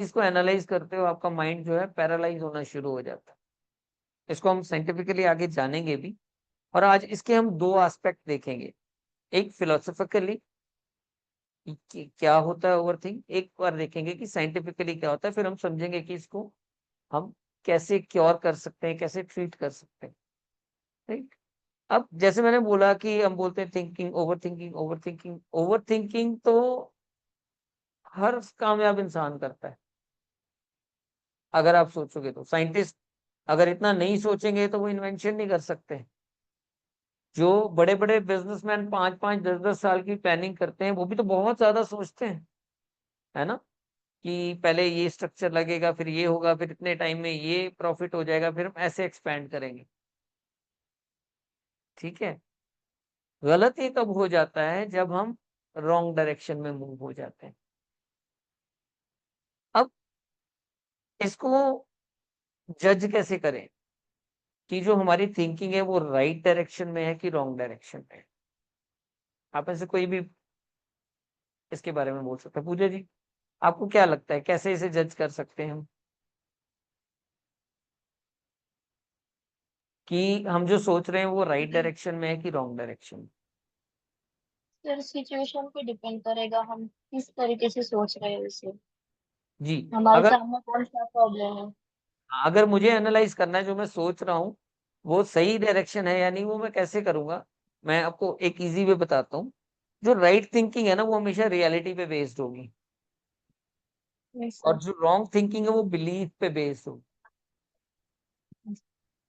इसको एनालाइज करते हो आपका माइंड जो है पैरालाइज होना शुरू हो जाता है। इसको हम साइंटिफिकली आगे जानेंगे भी, और आज इसके हम दो एस्पेक्ट देखेंगे। एक फिलोसॉफिकली क्या होता है ओवरथिंक, एक बार देखेंगे कि साइंटिफिकली क्या होता है, फिर हम समझेंगे कि इसको हम कैसे क्योर कर सकते हैं, कैसे ट्रीट कर सकते हैं। राइट। अब जैसे मैंने बोला कि हम बोलते हैं thinking, over thinking, over thinking. Over thinking तो हर कामयाब इंसान करता है। अगर आप सोचोगे तो साइंटिस्ट अगर इतना नहीं सोचेंगे तो वो इन्वेंशन नहीं कर सकते। जो बड़े बड़े बिजनेसमैन 5-5 10-10 साल की प्लानिंग करते हैं वो भी तो बहुत ज्यादा सोचते हैं, है ना? कि पहले ये स्ट्रक्चर लगेगा, फिर ये होगा, फिर इतने टाइम में ये प्रॉफिट हो जाएगा, फिर हम ऐसे एक्सपैंड करेंगे। ठीक है। गलत ही तब हो जाता है जब हम रॉन्ग डायरेक्शन में मूव हो जाते हैं। अब इसको जज कैसे करें कि जो हमारी थिंकिंग है वो राइट डायरेक्शन में है कि रॉन्ग डायरेक्शन में है? आप में से कोई भी इसके बारे में बोल सकता है। पूजा जी, आपको क्या लगता है कैसे इसे जज कर सकते हैं हम कि हम जो सोच रहे हैं वो राइट डायरेक्शन में है कि रॉन्ग डायरेक्शन में? सर सिचुएशन पे डिपेंड करेगा हम किस तरीके से सोच रहे हैं उसे, जी। हमारे अगर सामने कौन सा प्रॉब्लम है। अगर मुझे एनालाइज करना है जो मैं सोच रहा हूँ वो सही डायरेक्शन है या नहीं, वो मैं कैसे करूंगा? मैं आपको एक इजी वे बताता हूँ। जो राइट थिंकिंग है ना वो हमेशा रियलिटी पे बेस्ड होगी, यस और सर। जो रॉन्ग थिंकिंग है वो बिलीफ पे बेस्ड होगी। ठीक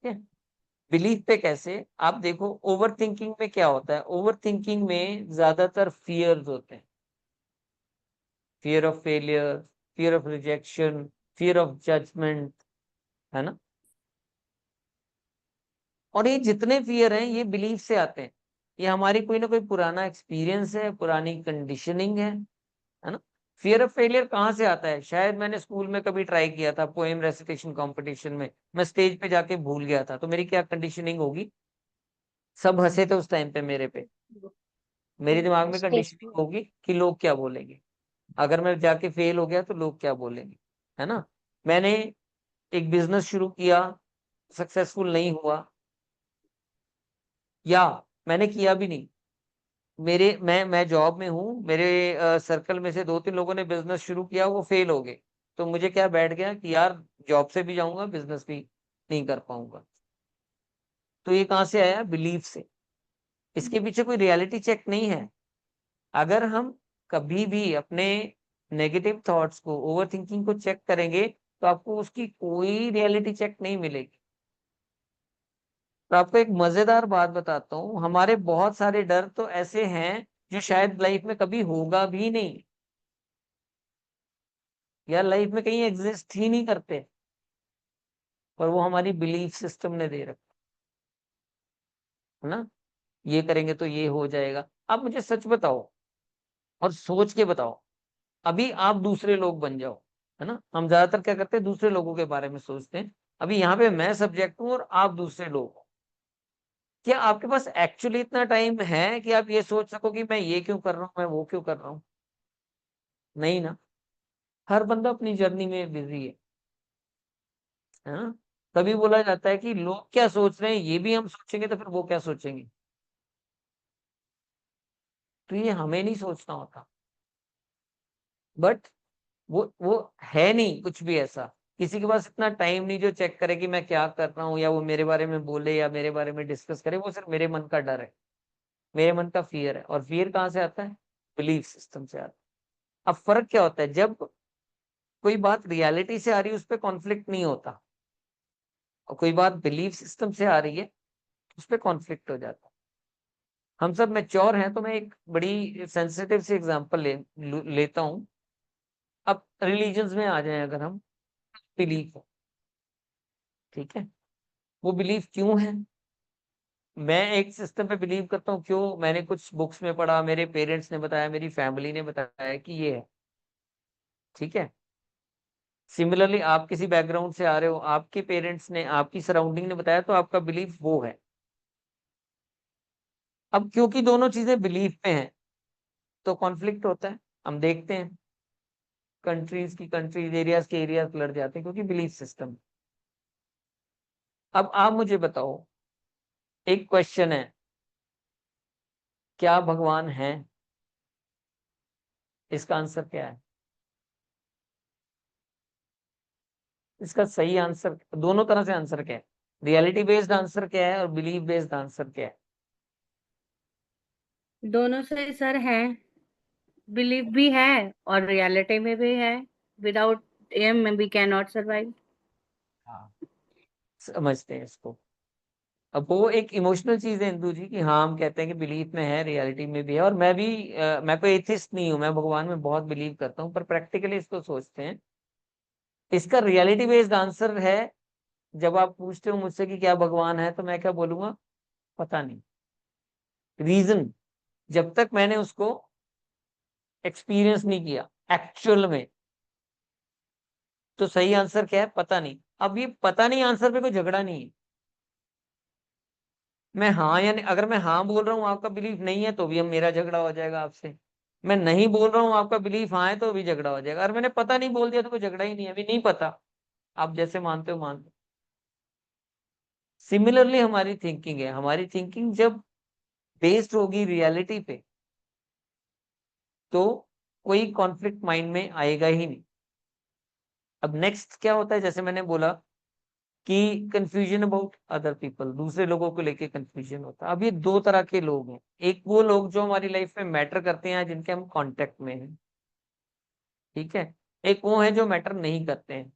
है। बिलीफ पे कैसे? आप देखो ओवर थिंकिंग में क्या होता है, ओवर थिंकिंग में ज्यादातर फियर्स होते हैं। Fear of failure, fear of rejection, fear of judgement, है ना? और ये जितने फियर हैं ये बिलीफ से आते हैं। ये हमारी कोई ना कोई पुराना एक्सपीरियंस है, पुरानी कंडीशनिंग है ना? फियर ऑफ फेलियर कहाँ से आता है? शायद मैंने स्कूल में कभी ट्राई किया था पोएम रेसिटेशन कंपटीशन में, मैं स्टेज पे जाके भूल गया था, तो मेरी क्या कंडीशनिंग होगी? सब हंसे थे उस टाइम पे मेरे पे। मेरे दिमाग में स्टेज कंडीशनिंग होगी कि लोग क्या बोलेंगे, अगर मैं जाके फेल हो गया तो लोग क्या बोलेंगे, है ना? मैंने एक बिजनेस शुरू किया, सक्सेसफुल नहीं हुआ, या मैंने किया भी नहीं, मेरे मैं जॉब में हूँ, मेरे सर्कल में से 2-3 लोगों ने बिज़नेस शुरू किया, वो फेल हो गए। तो मुझे क्या बैठ गया कि यार जॉब से भी जाऊँगा, बिज़नेस भी नहीं कर पाऊँगा। तो ये कहाँ से आया? बिलीफ से। इसके पीछे कोई रियलिटी चेक नहीं है। अगर हम कभी भी अपने नेगेटिव थॉट्स को, ओवरथिंकिंग को चेक करेंगे, तो आपको उसकी कोई रियलिटी चेक नहीं मिलेगी। तो आपको एक मज़ेदार बात बताता हूँ, हमारे बहुत सारे डर तो ऐसे हैं, जो शायद लाइफ में कभी होगा भी नहीं। यार लाइफ में कहीं एग्जिस्ट ही नहीं करते, पर वो हमारी बिलीफ सिस्टम ने दे रखा है ना। ये करेंगे तो ये हो जाएगा। आप मुझे सच बताओ और सोच के बताओ, अभी आप दूसरे लोग बन जाओ, है ना? हम ज्यादातर क्या करते हैं, दूसरे लोगों के बारे में सोचते हैं। अभी यहाँ पे मैं सब्जेक्ट हूँ और आप दूसरे लोग हो। क्या आपके पास एक्चुअली इतना टाइम है कि आप ये सोच सको कि मैं ये क्यों कर रहा हूँ, मैं वो क्यों कर रहा हूँ? नहीं ना। हर बंदा अपनी जर्नी में बिजी है ना? तभी बोला जाता है कि लोग क्या सोच रहे हैं ये भी हम सोचेंगे तो फिर वो क्या सोचेंगे। तो ये हमें नहीं सोचना होता। बट वो है नहीं कुछ भी ऐसा। किसी के पास इतना टाइम नहीं जो चेक करे कि मैं क्या कर रहा हूँ, या वो मेरे बारे में बोले या मेरे बारे में डिस्कस करे। वो सिर्फ मेरे मन का डर है, मेरे मन का फियर है। और फियर कहाँ से आता है? बिलीफ सिस्टम से आता है। अब फर्क क्या होता है, जब कोई बात रियलिटी से आ रही है उस पर कॉन्फ्लिक्ट नहीं होता, और कोई बात बिलीफ सिस्टम से आ रही है उस पर कॉन्फ्लिक्ट हो जाता है। हम सब मैच्योर हैं, तो मैं एक बड़ी सेंसिटिव सी एग्जांपल लेता हूँ। अब रिलीजन्स में आ जाए अगर हम, बिलीफ है, ठीक है? वो बिलीफ क्यों है? मैं एक सिस्टम पे बिलीव करता हूँ, क्यों? मैंने कुछ बुक्स में पढ़ा, मेरे पेरेंट्स ने बताया, मेरी फैमिली ने बताया कि ये है। ठीक है। सिमिलरली आप किसी बैकग्राउंड से आ रहे हो, आपके पेरेंट्स ने, आपकी सराउंडिंग ने बताया, तो आपका बिलीफ वो है। अब क्योंकि दोनों चीजें बिलीफ पे हैं तो कॉन्फ्लिक्ट होता है, हम देखते हैं। कंट्रीज की कंट्रीज, एरियाज के एरियाज लड़ जाते हैं, क्योंकि बिलीफ सिस्टम। अब आप मुझे बताओ, एक क्वेश्चन है, क्या भगवान है? इसका आंसर क्या है? इसका सही आंसर, दोनों तरह से आंसर क्या है? रियलिटी बेस्ड आंसर क्या है और बिलीफ बेस्ड आंसर क्या है? दोनों से सर है, बिलीव भी है और रियलिटी में भी है। Without them we can not survive. हाँ, समझते हैं इसको। अब वो एक इमोशनल चीज है इंदू जी, कि हाँ हम कहते हैं कि बिलीफ में है, रियलिटी में भी है। और मैं भी मैं कोई एथिस्ट नहीं हूँ, मैं भगवान में बहुत बिलीव करता हूँ, पर प्रैक्टिकली इसको सोचते हैं। इसका रियलिटी बेस्ड आंसर है, जब आप पूछते हो मुझसे कि क्या भगवान है, तो मैं क्या बोलूंगा? पता नहीं। रीजन, जब तक मैंने उसको एक्सपीरियंस नहीं किया एक्चुअल में। तो सही आंसर क्या है? पता नहीं। अब ये पता नहीं आंसर पे कोई झगड़ा नहीं है। मैं हाँ या नहीं, अगर मैं हाँ बोल रहा हूँ आपका बिलीफ नहीं है, तो भी हम मेरा झगड़ा हो जाएगा आपसे। मैं नहीं बोल रहा हूँ आपका बिलीफ हाँ है, तो भी झगड़ा हो जाएगा। और मैंने पता नहीं बोल दिया तो कोई झगड़ा ही नहीं है, अभी नहीं पता। आप जैसे मानते हो मान लो। सिमिलरली हमारी थिंकिंग है, हमारी थिंकिंग जब बेस्ड होगी रियलिटी पे, तो कोई कॉन्फ्लिक्ट माइंड में आएगा ही नहीं। अब नेक्स्ट क्या होता है, जैसे मैंने बोला कि कंफ्यूजन अबाउट अदर पीपल, दूसरे लोगों को लेके कंफ्यूजन होता है। अब ये दो तरह के लोग हैं, एक वो लोग जो हमारी लाइफ में मैटर करते हैं, जिनके हम कांटेक्ट में हैं, ठीक है। एक वो है जो मैटर नहीं करते हैं,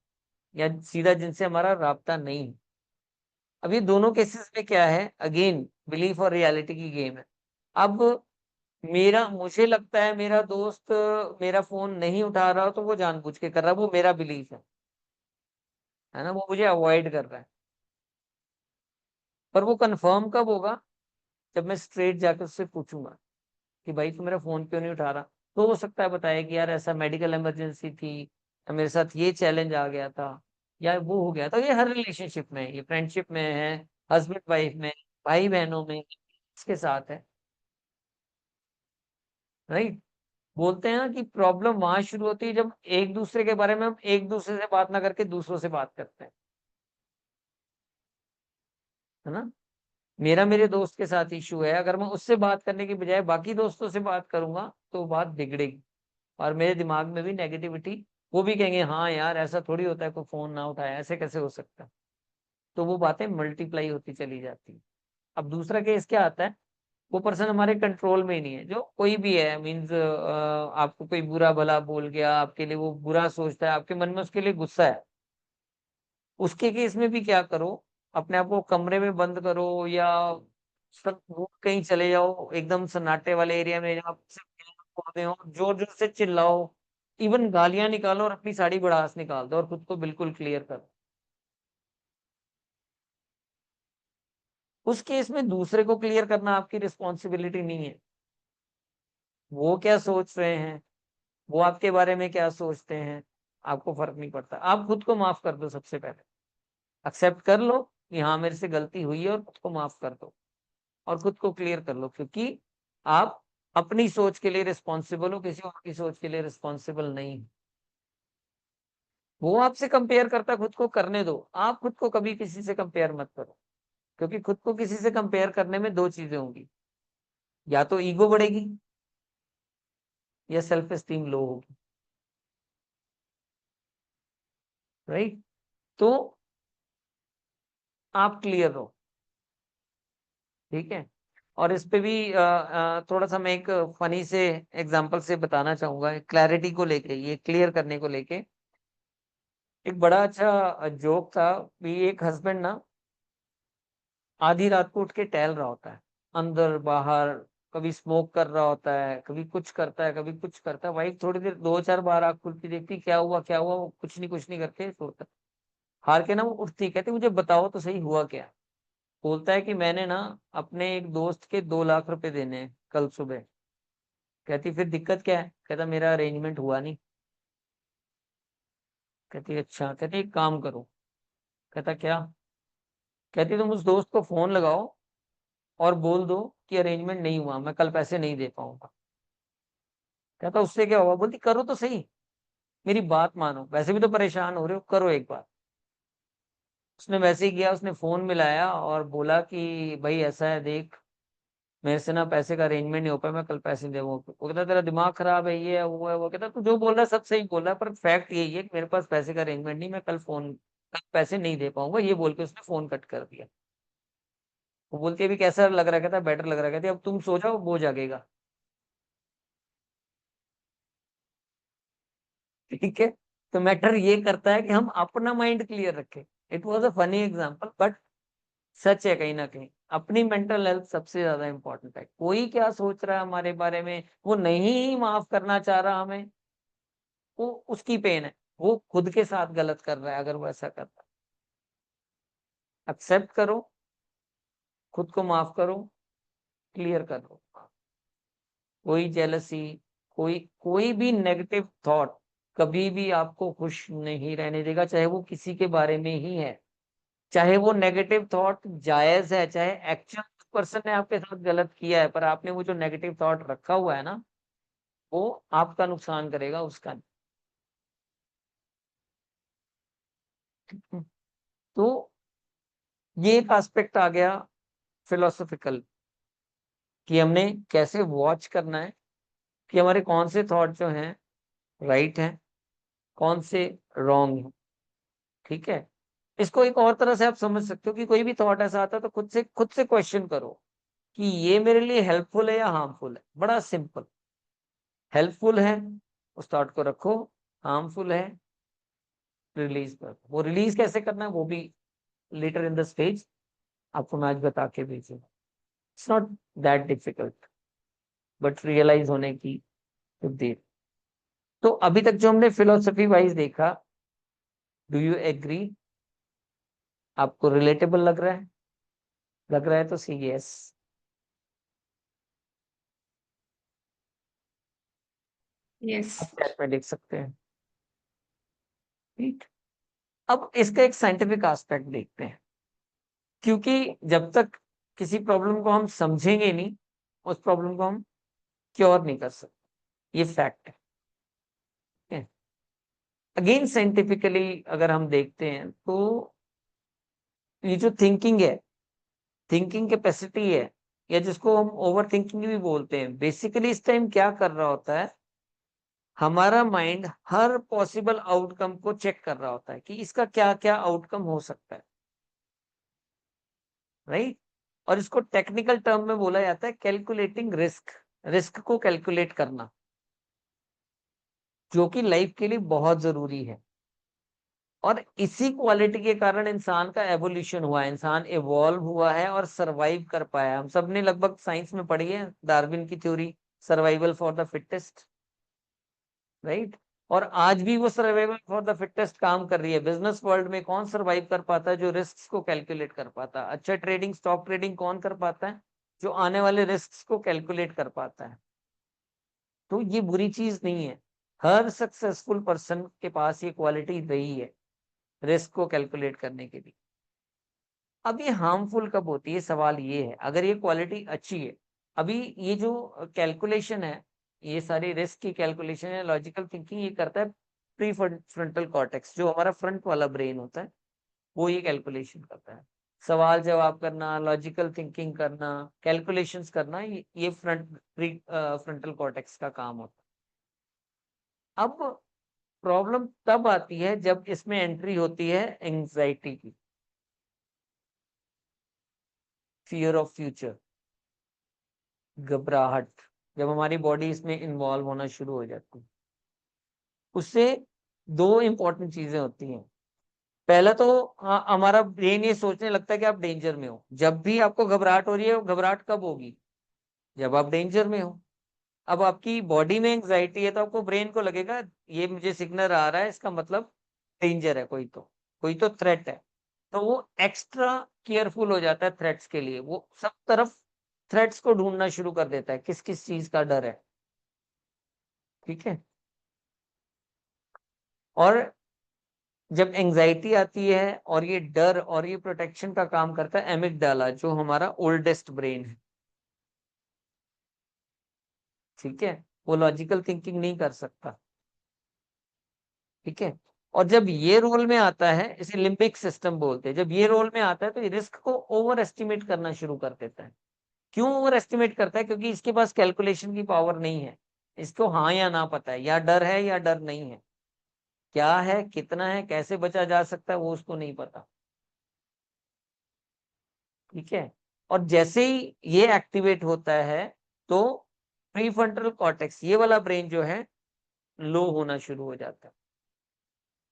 या सीधा जिनसे हमारा राब्ता नहीं है। अब ये दोनों केसेस में क्या है, अगेन बिलीफ और रियलिटी की गेम है। अब मेरा मुझे लगता है मेरा दोस्त मेरा फोन नहीं उठा रहा हो, तो वो जानबूझ के कर रहा है, वो मेरा बिलीफ है ना, वो मुझे अवॉइड कर रहा है। पर वो कंफर्म कब होगा? जब मैं स्ट्रेट जाकर उससे पूछूंगा कि भाई तू मेरा फोन क्यों नहीं उठा रहा। तो हो सकता है बताए कि यार ऐसा मेडिकल इमरजेंसी थी, या मेरे साथ ये चैलेंज आ गया था, या वो हो गया था। ये हर रिलेशनशिप में है, ये फ्रेंडशिप में है, हस्बैंड वाइफ में, भाई बहनों में, इसके साथ है। राइट। बोलते हैं ना कि प्रॉब्लम वहां शुरू होती है जब एक दूसरे के बारे में हम एक दूसरे से बात ना करके दूसरों से बात करते हैं, है ना। मेरा मेरे दोस्त के साथ इशू है, अगर मैं उससे बात करने की बजाय बाकी दोस्तों से बात करूंगा, तो बात बिगड़ेगी। और मेरे दिमाग में भी नेगेटिविटी, वो भी कहेंगे हाँ यार ऐसा थोड़ी होता है, कोई फोन ना उठाए, ऐसे कैसे हो सकता है। तो वो बातें मल्टीप्लाई होती चली जाती है। अब दूसरा केस क्या आता है, वो पर्सन हमारे कंट्रोल में ही नहीं है, जो कोई भी है, मीन्स आपको कोई बुरा भला बोल गया, आपके लिए वो बुरा सोचता है, आपके मन में उसके लिए गुस्सा है। उसके केस में भी क्या करो, अपने आप को कमरे में बंद करो, या सब वो कहीं चले जाओ एकदम सन्नाटे वाले एरिया में, जहाँ पौधे हो, जोर जोर से चिल्लाओ, इवन गालियां निकालो और अपनी साड़ी भड़ास निकाल दो, और खुद को बिल्कुल क्लियर करो। उस केस में दूसरे को क्लियर करना आपकी रिस्पॉन्सिबिलिटी नहीं है। वो क्या सोच रहे हैं, वो आपके बारे में क्या सोचते हैं, आपको फर्क नहीं पड़ता। आप खुद को माफ कर दो सबसे पहले, एक्सेप्ट कर लो कि हाँ मेरे से गलती हुई है, और खुद को माफ कर दो, और खुद को क्लियर कर लो, क्योंकि आप अपनी सोच के लिए रिस्पॉन्सिबल हो, किसी और की सोच के लिए रिस्पॉन्सिबल नहीं। वो आपसे कंपेयर करता है, खुद को करने दो। आप खुद को कभी किसी से कंपेयर मत करो, क्योंकि खुद को किसी से कंपेयर करने में दो चीजें होंगी, या तो ईगो बढ़ेगी, या सेल्फ एस्टीम लो होगी। राइट। तो आप क्लियर रहो, ठीक है। और इस पे भी थोड़ा सा मैं एक फनी से एग्जांपल से बताना चाहूंगा, क्लैरिटी को लेके, ये क्लियर करने को लेके। एक बड़ा अच्छा जोक था भी, एक हस्बैंड ना आधी रात को उठ के टहल रहा होता है, अंदर बाहर, कभी स्मोक कर रहा होता है, कभी कुछ करता है, कभी कुछ करता है। वाइफ थोड़ी देर, दो चार बार आँख खुलती, देखती क्या हुआ क्या हुआ, वो कुछ नहीं करके सोता। हार के ना वो उठती, कहती मुझे बताओ तो सही हुआ क्या। बोलता है कि मैंने ना अपने एक दोस्त के 2 लाख रुपए देने हैं कल सुबह। कहती फिर दिक्कत क्या है? कहता मेरा अरेंजमेंट हुआ नहीं। कहती अच्छा। कहती एक काम करो। कहता क्या? कहती तुम उस दोस्त को फोन लगाओ और बोल दो कि अरेंजमेंट नहीं हुआ, मैं कल पैसे नहीं दे पाऊंगा। कहता उससे क्या होगा? बोलती करो तो सही। मेरी बात मानो, वैसे भी तो परेशान हो रहे हो, करो एक बार। उसने वैसे ही किया, उसने फोन मिलाया और बोला कि भाई ऐसा है, देख मेरे से ना पैसे का अरेंजमेंट नहीं हो पाया, मैं कल पैसे दे, वो कहता तेरा दिमाग खराब है, ये है वो है, वो कहता तू जो बोल रहा है सब सही बोल रहा है, पर फैक्ट यही है कि मेरे पास पैसे का अरेंजमेंट नहीं, मैं कल पैसे नहीं दे पाऊंगा, ये बोल के उसने फोन कट कर दिया। वो बोलती है अभी कैसा लग रहा, कहता बेटर लग रहा, कहती अब तुम सो जाओ, वो जागेगा। ठीक है। तो मैटर ये करता है कि हम अपना माइंड क्लियर रखें। It was a funny example, but सच है कहीं ना कहीं। अपनी मेंटल हेल्थ सबसे ज्यादा इंपॉर्टेंट है। कोई क्या सोच रहा है हमारे बारे में, वो नहीं माफ करना चाह रहा हमें, वो उसकी पेन है, वो खुद के साथ गलत कर रहा है अगर वो ऐसा कर रहा है। एक्सेप्ट करो, खुद को माफ करो, क्लियर करो। कोई जेलसी, कोई भी नेगेटिव थॉट कभी भी आपको खुश नहीं रहने देगा, चाहे वो किसी के बारे में ही है। चाहे वो नेगेटिव थॉट जायज है, चाहे एक्चुअल पर्सन ने आपके साथ गलत किया है, पर आपने वो जो नेगेटिव थॉट रखा हुआ है ना, वो आपका नुकसान करेगा, उसका नहीं। तो ये एक एस्पेक्ट आ गया फिलोसॉफिकल, कि हमने कैसे वॉच करना है कि हमारे कौन से थॉट जो हैं राइट हैं, कौन से रॉन्ग हैं। ठीक है। इसको एक और तरह से आप समझ सकते हो कि कोई भी थॉट ऐसा आता है तो खुद से क्वेश्चन करो कि ये मेरे लिए हेल्पफुल है या हार्मफुल है। बड़ा सिंपल। हेल्पफुल है, उस थॉट को रखो। हार्मफुल है, रिलीज करो। वो रिलीज कैसे करना है वो भी लेटर इन द स्टेज आपको मैं आज बता के भेजूंगा। It's not that difficult, but realize होने की तो देर। तो अभी तक जो हमने फिलोसफी वाइज देखा, डू यू एग्री? आपको रिलेटेबल लग रहा है? लग रहा है तो सी यस। Yes. आप चैट में लिख सकते हैं। ठीक। अब इसका एक साइंटिफिक एस्पेक्ट देखते हैं, क्योंकि जब तक किसी प्रॉब्लम को हम समझेंगे नहीं, उस प्रॉब्लम को हम क्योर नहीं कर सकते। ये फैक्ट है। अगेन साइंटिफिकली अगर हम देखते हैं तो ये जो थिंकिंग है, थिंकिंग कैपेसिटी है, या जिसको हम ओवर थिंकिंग भी बोलते हैं, बेसिकली इस टाइम क्या कर रहा होता है, हमारा माइंड हर पॉसिबल आउटकम को चेक कर रहा होता है कि इसका क्या क्या आउटकम हो सकता है। राइट। और इसको टेक्निकल टर्म में बोला जाता है कैलकुलेटिंग रिस्क। रिस्क को कैलकुलेट करना, जो कि लाइफ के लिए बहुत जरूरी है। और इसी क्वालिटी के कारण इंसान का एवोल्यूशन हुआ है, इंसान इवॉल्व हुआ है और सरवाइव कर पाया है। हम सब ने लगभग साइंस में पढ़ी है डार्विन की theory, survival for the fittest. Right. और आज भी वो सर्वाइवल फॉर द फिटेस्ट काम कर रही है। बिजनेस वर्ल्ड में कौन सर्वाइव कर पाता है? जो रिस्क को कैलकुलेट कर पाता है। अच्छा ट्रेडिंग, स्टॉक ट्रेडिंग कौन कर पाता है? जो आने वाले रिस्क को कैलकुलेट कर पाता है। तो ये बुरी चीज नहीं है, हर सक्सेसफुल पर्सन के पास ये क्वालिटी रही है, रिस्क को कैलकुलेट करने के लिए। अब ये हार्मफुल कब होती है, सवाल ये है। अगर ये क्वालिटी अच्छी है, अभी ये जो कैलकुलेशन है, ये सारी रिस्क की कैलकुलेशन है, लॉजिकल थिंकिंग ये करता है प्री फ्रंटल कॉर्टेक्स, जो हमारा फ्रंट वाला ब्रेन होता है, वो ये कैलकुलेशन करता है। सवाल जवाब करना, लॉजिकल थिंकिंग करना, कैलकुलेशंस करना, ये प्री फ्रंटल कॉर्टेक्स का काम होता है। अब प्रॉब्लम तब आती है जब इसमें एंट्री होती है एंजाइटी की, फियर ऑफ फ्यूचर, घबराहट। जब हमारी बॉडी इसमें इन्वॉल्व होना शुरू हो जाती है, उससे दो इंपॉर्टेंट चीजें होती हैं। पहला तो हमारा ब्रेन ये सोचने लगता है कि आप डेंजर में हो। जब भी आपको घबराहट हो रही है, घबराहट कब होगी? जब आप डेंजर में हो। अब आपकी बॉडी में एंजाइटी है तो आपको ब्रेन को लगेगा ये मुझे सिग्नल आ रहा है, इसका मतलब डेंजर है, कोई तो थ्रेट है। तो वो एक्स्ट्रा केयरफुल हो जाता है थ्रेट्स के लिए, वो सब तरफ थ्रेट्स को ढूंढना शुरू कर देता है, किस किस चीज का डर है। ठीक है। और जब एंजाइटी आती है और ये डर और ये प्रोटेक्शन का काम करता है एमिगडाला, जो हमारा ओल्डेस्ट ब्रेन है। ठीक है। वो लॉजिकल थिंकिंग नहीं कर सकता। ठीक है। और जब ये रोल में आता है, इसे लिम्बिक सिस्टम बोलते हैं, जब ये रोल में आता है तो ये रिस्क को ओवर एस्टिमेट करना शुरू कर देता है। क्यों ओवर एस्टिमेट करता है? क्योंकि इसके पास कैलकुलेशन की पावर नहीं है, इसको हाँ या ना पता है, या डर है या डर नहीं है, क्या है, कितना है, कैसे बचा जा सकता है, वो उसको नहीं पता। ठीक है। और जैसे ही ये एक्टिवेट होता है तो प्रीफ्रंटल कॉर्टेक्स, ये वाला ब्रेन जो है, लो होना शुरू हो जाता है।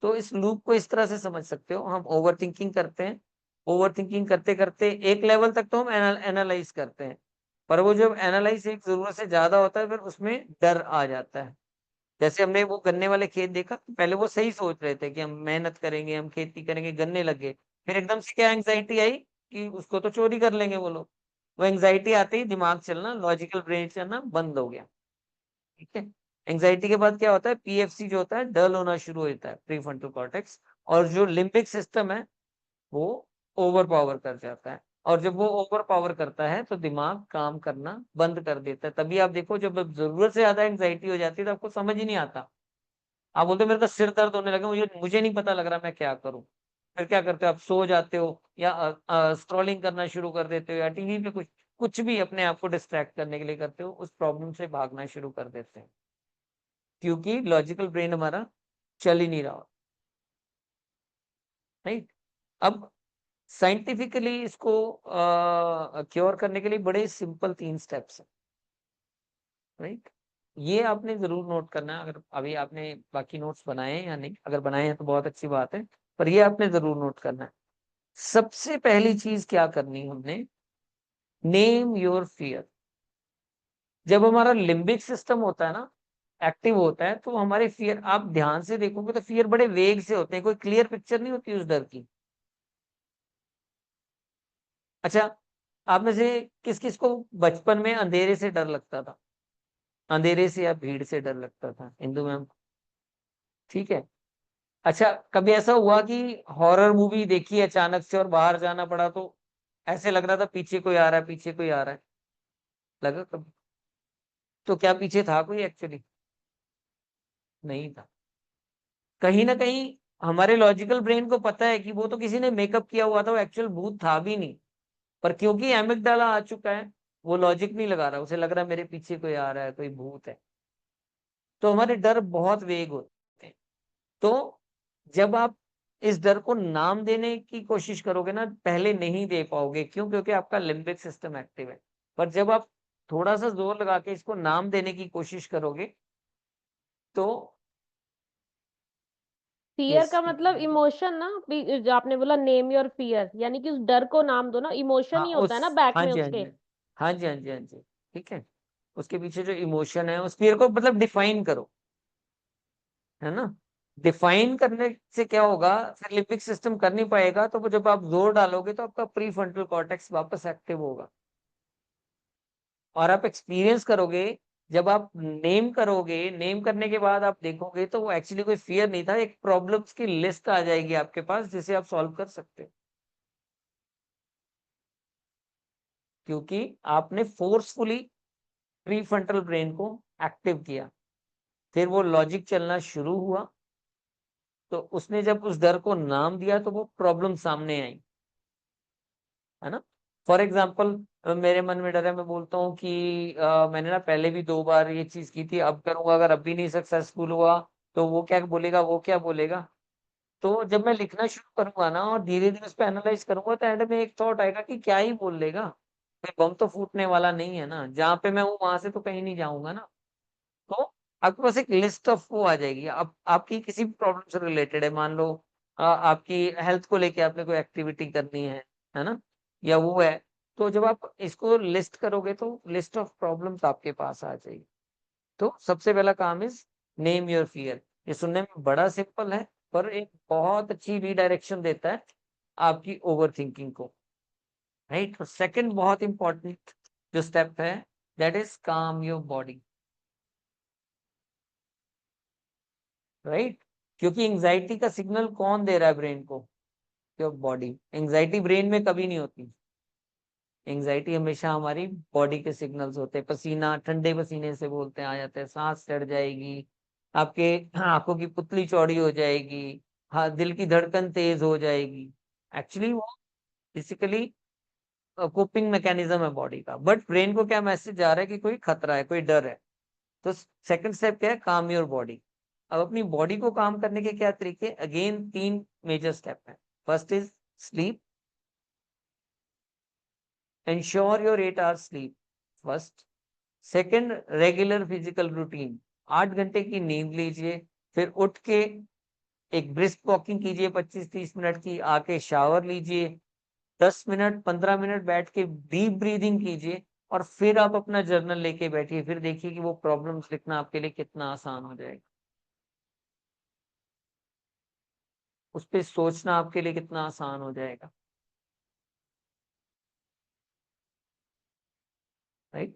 तो इस लूप को इस तरह से समझ सकते हो, हम ओवर थिंकिंग करते हैं, ओवर थिंकिंग करते करते एक लेवल तक तो हम एनालाइज करते हैं, पर वो जब एनालाइज एक जरूरत से ज्यादा होता है फिर उसमें डर आ जाता है। जैसे हमने वो गन्ने वाले खेत देखा, पहले वो सही सोच रहे थे कि हम मेहनत करेंगे, हम खेती करेंगे, गन्ने लगे, फिर एकदम से क्या एंग्जाइटी आई कि उसको तो चोरी कर लेंगे वो लोग। वो एंग्जाइटी आते ही दिमाग चलना, लॉजिकल ब्रेन चलना बंद हो गया। ठीक है। एंग्जाइटी के बाद क्या होता है, पीएफसी जो होता है डल होना शुरू हो जाता है, प्रीफ्रंटल कॉर्टेक्स, और जो लिम्बिक सिस्टम है वो ओवर पावर कर जाता है। और जब वो ओवर पावर करता है तो दिमाग काम करना बंद कर देता है। तभी आप देखो जब जरूरत से ज्यादा एंग्जाइटी हो जाती है तो आपको समझ ही नहीं आता, आप बोलते हो मेरे तो सिर दर्द होने लगा, मुझे मुझे नहीं पता लग रहा मैं क्या करूं। फिर क्या करते हो, आप सो जाते हो या स्क्रॉलिंग करना शुरू कर देते हो या टीवी पे कुछ कुछ भी अपने आप को डिस्ट्रैक्ट करने के लिए करते हो, उस प्रॉब्लम से भागना शुरू कर देते हैं, क्योंकि लॉजिकल ब्रेन हमारा चल ही नहीं रहा। राइट। अब साइंटिफिकली इसको क्योर करने के लिए बड़े सिंपल 3 स्टेप्स हैं। राइट। ये आपने जरूर नोट करना है, अगर अभी आपने बाकी नोट्स बनाए हैं या नहीं, अगर बनाए हैं तो बहुत अच्छी बात है, पर ये आपने जरूर नोट करना है। सबसे पहली चीज क्या करनी है हमने, नेम योर फियर। जब हमारा लिम्बिक सिस्टम होता है ना, एक्टिव होता है, तो हमारे फियर, आप ध्यान से देखोगे तो फियर बड़े वेग से होते हैं, कोई क्लियर पिक्चर नहीं होती उस डर की। अच्छा, आप में से किस किस को बचपन में अंधेरे से डर लगता था? अंधेरे से या भीड़ से डर लगता था? इंदु मैम। ठीक है। अच्छा, कभी ऐसा हुआ कि हॉरर मूवी देखी अचानक से और बाहर जाना पड़ा तो ऐसे लग रहा था पीछे कोई आ रहा है, पीछे कोई आ रहा है, लगा कभी? तो क्या पीछे था कोई एक्चुअली? नहीं था। कहीं ना कहीं हमारे लॉजिकल ब्रेन को पता है कि वो तो किसी ने मेकअप किया हुआ था, वो एक्चुअल भूत था भी नहीं, पर क्योंकि एमिगडाला आ चुका है, वो लॉजिक नहीं लगा रहा, उसे लग रहा है मेरे पीछे कोई आ रहा है, कोई भूत है। तो हमारे डर बहुत वेग होते हैं। तो जब आप इस डर को नाम देने की कोशिश करोगे ना, पहले नहीं दे पाओगे। क्यों? क्योंकि आपका लिम्बिक सिस्टम एक्टिव है। पर जब आप थोड़ा सा जोर लगा के इसको नाम देने की कोशिश करोगे तो फियर यस, का मतलब इमोशन ना, जो आपने बोला नेम योर फियर, यानी कि उस डर को नाम दो ना, इमोशन हाँ ही उस होता है ना बैक हाँ में जी, हाँ उसके। जी, हाँ जी, हाँ जी, हाँ जी। ठीक है। उसके पीछे जो इमोशन है उस फियर को मतलब डिफाइन करो, है ना। डिफाइन करने से क्या होगा, फिर लिम्बिक सिस्टम कर नहीं पाएगा, तो वो जब आप जोर डालोगे तो आपका प्री फ्रंटल कॉर्टेक्स वापस एक्टिव होगा, और आप एक्सपीरियंस करोगे। जब आप नेम करोगे, नेम करने के बाद आप देखोगे तो वो एक्चुअली कोई फियर नहीं था, एक प्रॉब्लम्स की लिस्ट आ जाएगी आपके पास जिसे आप सॉल्व कर सकते हो, क्योंकि आपने फोर्सफुली प्रीफ्रंटल ब्रेन को एक्टिव किया। फिर वो लॉजिक चलना शुरू हुआ, तो उसने जब उस डर को नाम दिया तो वो प्रॉब्लम सामने आई, है ना। फॉर एग्जाम्पल, मेरे मन में डर है, मैं बोलता हूँ कि मैंने ना पहले भी 2 बार ये चीज की थी, अब करूंगा, अगर अब भी नहीं सक्सेसफुल हुआ तो वो क्या बोलेगा, वो क्या बोलेगा। तो जब मैं लिखना शुरू करूंगा ना और धीरे धीरे उस पर एनालाइज करूंगा तो एंड में एक थॉट आएगा कि क्या ही बोल लेगा, कोई बम तो फूटने वाला नहीं है ना, जहाँ पे मैं हूँ वहां से तो कहीं नहीं जाऊंगा ना। तो आपके पास एक लिस्ट ऑफ वो आ जाएगी, अब आपकी किसी भी प्रॉब्लम से रिलेटेड है, मान लो आपकी हेल्थ को लेके आपने कोई एक्टिविटी करनी है ना, या वो है, तो जब आप इसको लिस्ट करोगे तो लिस्ट ऑफ प्रॉब्लम्स आपके पास आ जाएगी। तो सबसे पहला काम इज नेम योर फियर। ये सुनने में बड़ा सिंपल है, पर एक बहुत अच्छी रीडायरेक्शन देता है आपकी ओवर थिंकिंग को। राइट। तो सेकंड बहुत इंपॉर्टेंट जो स्टेप है, दैट इज काम योर बॉडी। राइट। क्योंकि एंजाइटी का सिग्नल कौन दे रहा है ब्रेन को? Your body. एंजाइटी ब्रेन में कभी नहीं होती, एंजाइटी हमेशा हमारी बॉडी के सिग्नल्स होते हैं। पसीना, ठंडे पसीने से बोलते हैं आ जाते हैं, सांस चढ़ जाएगी, आपके आंखों की पुतली चौड़ी हो जाएगी, हाँ दिल की धड़कन तेज हो जाएगी। एक्चुअली वो फिजिकली कोपिंग मैकेनिज्म है बॉडी का, बट ब्रेन को क्या मैसेज जा रहा है कि कोई खतरा है, कोई डर है। तो सेकंड स्टेप क्या है, काम योर बॉडी। अब अपनी बॉडी को काम करने के क्या तरीके, अगेन 3 मेजर स्टेप है। First is sleep, ensure your 8 hours sleep first. Second, regular physical routine, 8 घंटे की नींद लीजिए, फिर उठ के एक ब्रिस्क वॉकिंग कीजिए 25-30 मिनट की, आके शावर लीजिए, 10 मिनट 15 मिनट बैठ के डीप ब्रीदिंग कीजिए, और फिर आप अपना जर्नल लेके बैठिए। फिर देखिए कि वो प्रॉब्लम्स लिखना आपके लिए कितना आसान हो जाएगा, उस पर सोचना आपके लिए कितना आसान हो जाएगा। राइट।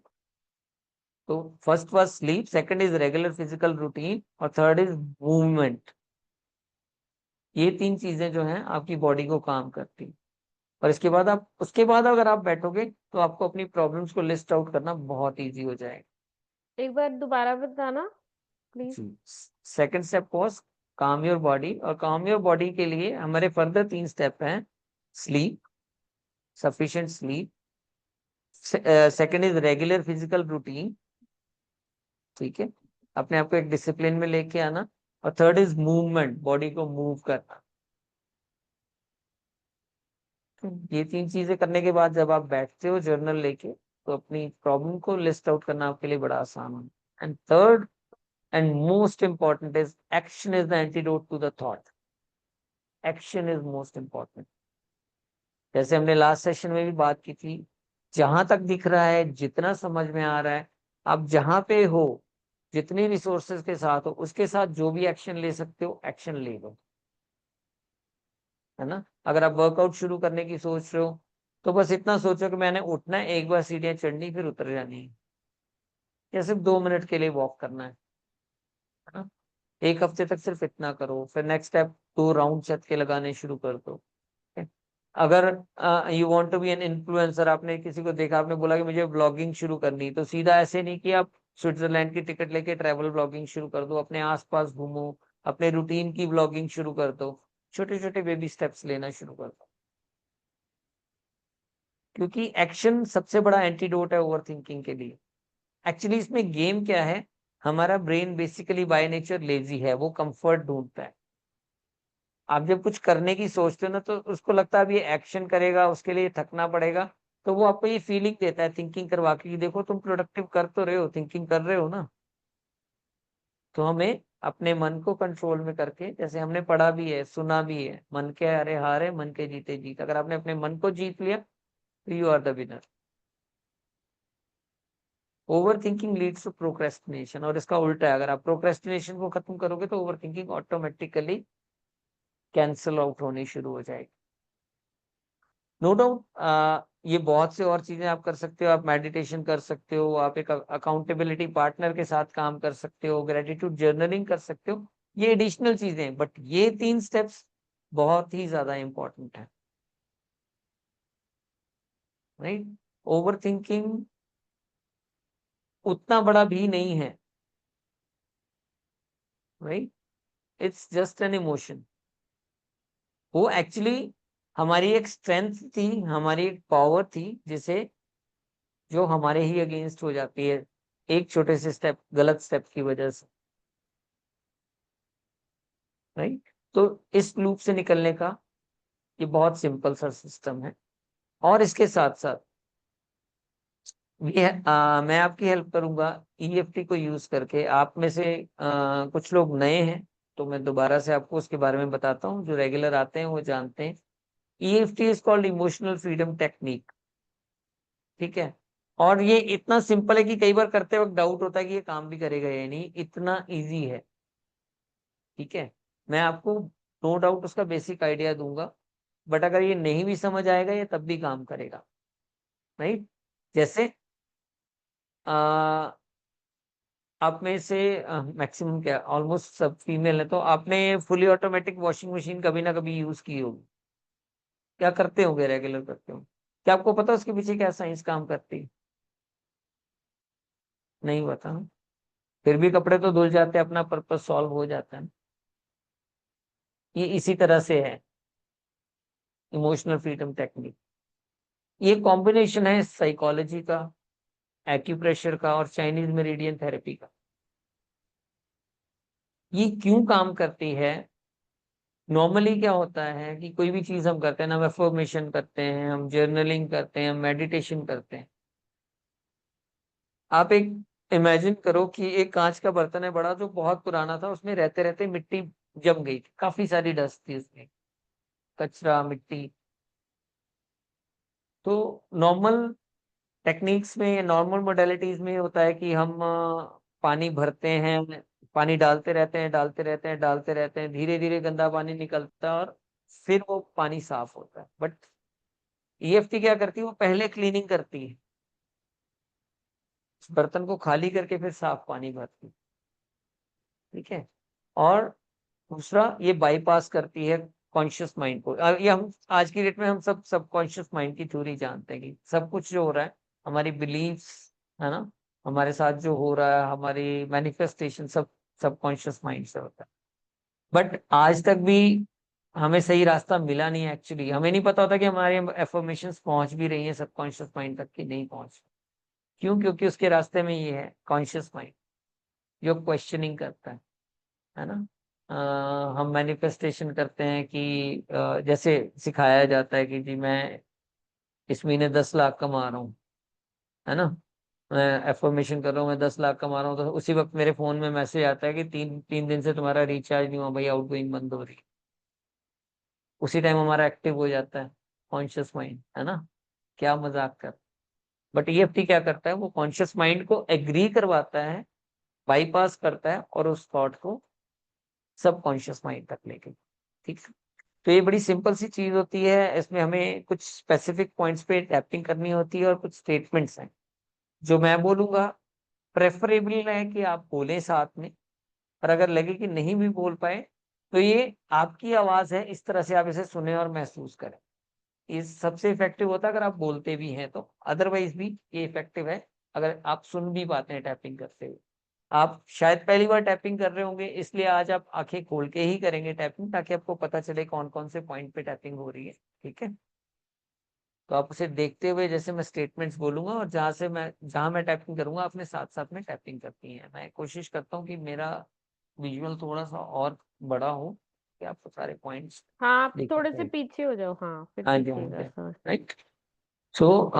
तो first was sleep, second is regular physical routine, और थर्ड इज मूवमेंट। ये 3 चीजें जो हैं आपकी बॉडी को काम करती हैं। और उसके बाद अगर आप बैठोगे तो आपको अपनी प्रॉब्लम्स को लिस्ट आउट करना बहुत इजी हो जाएगा। एक बार दोबारा बताना प्लीज। सेकंड स्टेप वाज काम योर बॉडी, और काम योर बॉडी के लिए हमारे फर्दर 3 स्टेप हैं। Sleep, sufficient sleep, second is regular physical routine, ठीक है, अपने आप को एक डिसिप्लिन में लेके आना, और थर्ड इज मूवमेंट, बॉडी को मूव करना। ये 3 चीजें करने के बाद जब आप बैठते हो जर्नल लेके, तो अपनी प्रॉब्लम को लिस्ट आउट करना आपके लिए बड़ा आसान है। And third and most important is action is the antidote to the thought. Action is most important. जैसे हमने लास्ट सेशन में भी बात की थी, जहां तक दिख रहा है, जितना समझ में आ रहा है, आप जहां पे हो, जितनी रिसोर्सेज के साथ हो, उसके साथ जो भी एक्शन ले सकते हो एक्शन ले लो, है ना। अगर आप वर्कआउट शुरू करने की सोच रहे हो, तो बस इतना सोचो कि मैंने उठना है, एक बार सीढ़ियां चढ़नी फिर उतर जानी है, या सिर्फ 2 मिनट के लिए वॉक करना है ना। 1 हफ्ते तक सिर्फ इतना करो, फिर नेक्स्ट स्टेप 2 राउंड छत के लगाने शुरू कर दो। अगर you want to be an influencer, आपने किसी को देखा, आपने बोला कि मुझे ब्लॉगिंग शुरू करनी, तो सीधा ऐसे नहीं कि आप स्विट्जरलैंड की टिकट लेके ट्रैवल ब्लॉगिंग शुरू कर दो, अपने आसपास घूमो, अपने रूटीन की ब्लॉगिंग शुरू कर दो, छोटे छोटे बेबी स्टेप्स लेना शुरू कर दो। क्योंकि एक्शन सबसे बड़ा एंटीडोट है ओवर थिंकिंग के लिए। एक्चुअली इसमें गेम क्या है, हमारा brain basically by nature lazy है, वो कंफर्ट ढूंढता है। आप जब कुछ करने की सोचते हो ना, तो उसको लगता है अब ये एक्शन करेगा, उसके लिए थकना पड़ेगा, तो वो आपको ये फीलिंग देता है थिंकिंग करवा के कि देखो तुम प्रोडक्टिव कर तो रहे हो, थिंकिंग कर रहे हो ना। तो हमें अपने मन को कंट्रोल में करके, जैसे हमने पढ़ा भी है, सुना भी है, मन के हारे हारे मन के जीते जीत, अगर आपने अपने मन को जीत लिया तो you are the winner. Overthinking leads to procrastination, और इसका उल्टा है, अगर आप प्रोक्रेस्टिनेशन को खत्म करोगे तो over thinking automatically cancel out होनी शुरू हो जाएगी। नो डाउट ये बहुत से और चीजें आप कर सकते हो, आप मेडिटेशन कर सकते हो, आप एक अकाउंटेबिलिटी पार्टनर के साथ काम कर सकते हो, ग्रेटिट्यूड जर्नलिंग कर सकते हो, ये एडिशनल चीजें हैं, बट ये 3 स्टेप्स बहुत ही ज्यादा इंपॉर्टेंट है। राइट। ओवर थिंकिंग उतना बड़ा भी नहीं है, right, it's just an emotion. वो एक्चुअली हमारी एक स्ट्रेंथ थी, हमारी एक पावर थी, जिसे जो हमारे ही अगेंस्ट हो जाती है एक छोटे से स्टेप, गलत स्टेप की वजह से। राइट। तो इस लूप से निकलने का ये बहुत सिंपल सा सिस्टम है। और इसके साथ साथ मैं आपकी हेल्प करूंगा ईएफटी को यूज करके। आप में से कुछ लोग नए हैं, तो मैं दोबारा से आपको उसके बारे में बताता हूँ, जो रेगुलर आते हैं वो जानते हैं। EFT is called emotional freedom technique, ठीक है। और ये इतना सिंपल है कि कई बार करते वक्त डाउट होता है कि ये काम भी करेगा या नहीं, इतना इजी है, ठीक है। मैं आपको नो डाउट उसका बेसिक आइडिया दूंगा, बट अगर ये नहीं भी समझ आएगा ये तब भी काम करेगा। राइट। जैसे आ, आप में से मैक्सिमम क्या ऑलमोस्ट सब फीमेल है, तो आपने फुली ऑटोमेटिक वॉशिंग मशीन कभी ना कभी यूज की होगी, क्या करते होंगे, रेगुलर करते हो। क्या आपको पता उसके पीछे क्या साइंस काम करती है? नहीं पता। फिर भी कपड़े तो धुल जाते हैं, अपना पर्पस सॉल्व हो जाता है। ये इसी तरह से है इमोशनल फ्रीडम टेक्निक। ये कॉम्बिनेशन है साइकोलॉजी का, एक्यूप्रेशर का और चाइनीज मेरिडियन थेरेपी का। ये क्यों काम करती है? नॉर्मली क्या होता है कि कोई भी चीज हम करते हैं ना, हम एफर्मेशन करते हैं, हम जर्नलिंग करते हैं, हम मेडिटेशन करते हैं। आप एक इमेजिन करो कि एक कांच का बर्तन है बड़ा, जो बहुत पुराना था, उसमें रहते रहते मिट्टी जम गई थी, काफी सारी डस्ट थी उसमें, कचरा मिट्टी। तो नॉर्मल टेक्निक्स में, नॉर्मल मोडेलिटीज में होता है कि हम पानी भरते हैं, पानी डालते रहते हैं, डालते रहते हैं, डालते रहते हैं, धीरे धीरे गंदा पानी निकलता है और फिर वो पानी साफ होता है। बट ईएफटी क्या करती है, वो पहले क्लीनिंग करती है, उस बर्तन को खाली करके फिर साफ पानी भरती है। ठीक है। और दूसरा, ये बाईपास करती है कॉन्शियस माइंड को। ये हम आज की डेट में हम सब सबकॉन्शियस माइंड की थ्योरी जानते हैं कि सब कुछ जो हो रहा है, हमारी बिलीव्स, है ना, हमारे साथ जो हो रहा है, हमारी मैनिफेस्टेशन, सब सबकॉन्शियस माइंड से होता है। बट आज तक भी हमें सही रास्ता मिला नहीं। एक्चुअली हमें नहीं पता होता कि हमारे एफर्मेशंस पहुंच भी रही हैं सबकॉन्शियस माइंड तक कि नहीं पहुंच। क्यों? क्योंकि उसके रास्ते में ये है कॉन्शियस माइंड, जो क्वेश्चनिंग करता है ना। हम मैनिफेस्टेशन करते हैं कि जैसे सिखाया जाता है कि जी मैं इस महीने 10 लाख कमा रहा हूँ, है ना, मैं एफर्मेशन कर रहा हूँ मैं 10 लाख कमा रहा हूँ, तो उसी वक्त मेरे फोन में मैसेज आता है कि तीन तीन दिन से तुम्हारा रिचार्ज नहीं हुआ भाई, आउटगोइंग बंद हो रही है। उसी टाइम हमारा एक्टिव हो जाता है कॉन्शियस माइंड, है ना। क्या मजाक कर। बट ईएफटी क्या करता है, वो कॉन्शियस माइंड को एग्री करवाता है, बाईपास करता है और उस थॉट को सबकॉन्शियस माइंड तक लेके। ठीक है। तो ये बड़ी सिंपल सी चीज होती है, इसमें हमें कुछ स्पेसिफिक पॉइंट्स पे टैपिंग करनी होती है और कुछ स्टेटमेंट्स हैं जो मैं बोलूंगा। प्रेफरेबल है कि आप बोलें साथ में, और अगर लगे कि नहीं भी बोल पाए तो ये आपकी आवाज है, इस तरह से आप इसे सुने और महसूस करें। ये सबसे इफेक्टिव होता है अगर आप बोलते भी हैं तो, अदरवाइज भी ये इफेक्टिव है अगर आप सुन भी पाते हैं टैपिंग करते हुए। आप शायद पहली बार टैपिंग कर रहे होंगे, इसलिए आज आप आंखें खोल के ही करेंगे टैपिंग, ताकि आपको पता चले कौन कौन से पॉइंट पे टैपिंग हो रही है। ठीक है। तो आप उसे देखते हुए, जैसे मैं स्टेटमेंट्स बोलूंगा और जहां मैं टैपिंग करूंगा, अपने साथ साथ में टैपिंग करती हैं। मैं कोशिश करता हूँ कि मेरा विजुअल थोड़ा सा और बड़ा हो, कि आपको सारे पॉइंट्स हाँ, आप दिख थोड़े से सकें। पीछे हो जाओ, हाँ फिर हाँ जी, हाँ दिखेगा जी। सब। राइट। सो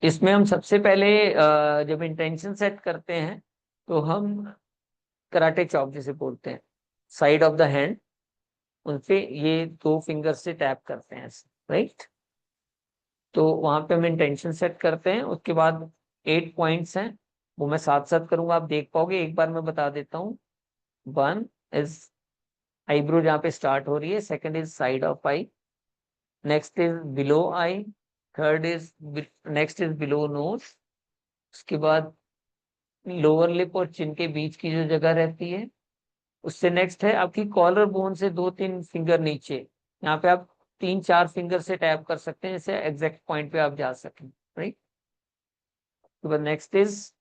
इसमें हम सबसे पहले जब इंटेंशन सेट करते हैं तो हम कराटे चॉप जिसे बोलते हैं, साइड ऑफ द हैंड, उनपे ये 2 फिंगर से टैप करते हैं, राइट। तो वहां पे हम इंटेंशन सेट करते हैं। उसके बाद 8 पॉइंट्स हैं, वो मैं साथ साथ करूंगा, आप देख पाओगे। एक बार मैं बता देता हूँ। 1 इज आईब्रो, जहाँ पे स्टार्ट हो रही है। Second is side of eye. Next is below eye. Third is next is below nose. उसके बाद लोअर लिप और चिन के बीच की जो जगह रहती है। उससे नेक्स्ट है आपकी कॉलर बोन से 2-3 फिंगर नीचे। यहाँ पे आप 3-4 फिंगर से टैप कर सकते हैं, जैसे एग्जैक्ट पॉइंट पे आप जा सकें, राइट। उसके बाद नेक्स्ट इज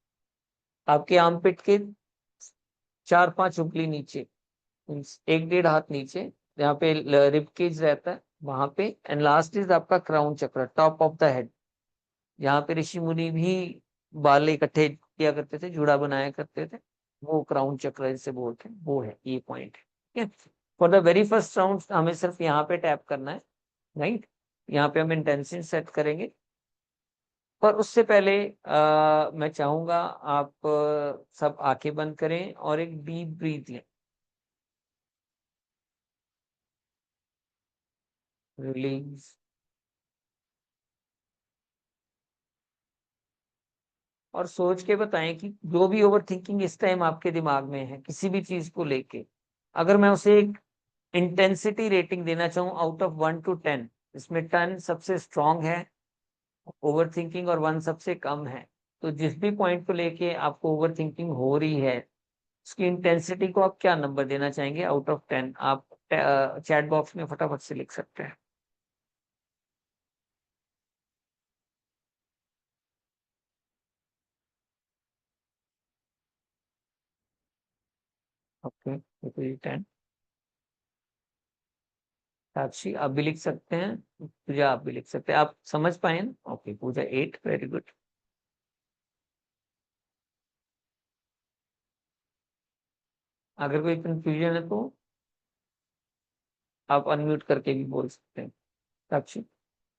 आपके आर्मपिट के 4-5 उंगली नीचे, मीन्स 1-1.5 हाथ नीचे, जहाँ पे रिब केज रहता है वहां पे। एंड लास्ट इज आपका क्राउन चक्र, टॉप ऑफ द हेड, जहाँ पे ऋषि मुनि भी बाल इकट्ठे किया करते थे, जुड़ा बनाया करते थे, वो क्राउन चक्र जिसे बोलते हैं, वो है ये पॉइंट। ठीक है। For the very first round हमें सिर्फ यहाँ पे टैप करना है, राइट। यहाँ पे हम इंटेंशन सेट करेंगे। पर उससे पहले मैं चाहूंगा आप सब आंखें बंद करें और एक डीप ब्रीथ लें। रिलीज। और सोच के बताएं कि जो भी ओवर थिंकिंग इस टाइम आपके दिमाग में है किसी भी चीज को लेके, अगर मैं उसे एक इंटेंसिटी रेटिंग देना चाहूँ आउट ऑफ 1 to 10, इसमें 10 सबसे स्ट्रांग है ओवर थिंकिंग और 1 सबसे कम है। तो जिस भी पॉइंट को लेके आपको ओवर थिंकिंग हो रही है, उसकी इंटेंसिटी को आप क्या नंबर देना चाहेंगे आउट ऑफ 10? आप चैट बॉक्स में फटाफट से लिख सकते हैं। ओके, 10। साक्षी आप भी लिख सकते हैं, पूजा आप भी लिख सकते हैं, आप समझ पाए ना? ओके, पूजा 8, वेरी गुड। अगर कोई कंफ्यूजन है तो आप अनम्यूट करके भी बोल सकते हैं। साक्षी।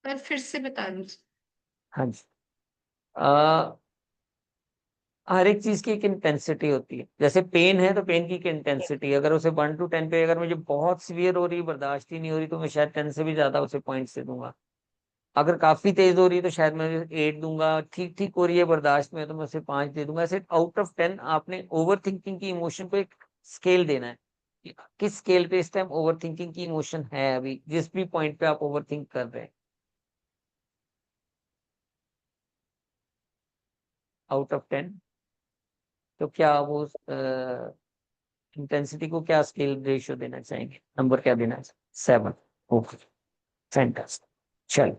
पर फिर से बता दीजिए। हाँ जी। आ, हर एक चीज की एक इंटेंसिटी होती है। जैसे पेन है तो पेन की एक इंटेंसिटी, अगर उसे 1 to 10 पे, अगर मुझे बहुत सीवियर हो रही है, बर्दाश्त ही नहीं हो रही, तो मैं शायद 10 से भी ज्यादा उसे पॉइंट से दूंगा। अगर काफी तेज हो रही है तो शायद मैं 8 दूंगा, ठीक ठीक हो रही है, बर्दाश्त में है, तो मैं उसे 5 दे दूंगा। ऐसे आउट ऑफ 10 आपने ओवर थिंकिंग की इमोशन को एक स्केल देना है कि किस स्केल पे इस टाइम ओवर थिंकिंग की इमोशन है, अभी जिस भी पॉइंट पे आप ओवर थिंक कर रहे हैं। आउट ऑफ 10 तो क्या वो इंटेंसिटी को क्या स्केल रेशियो देना चाहेंगे, नंबर क्या देना चाहिए? 7। Okay, fantastic. चल,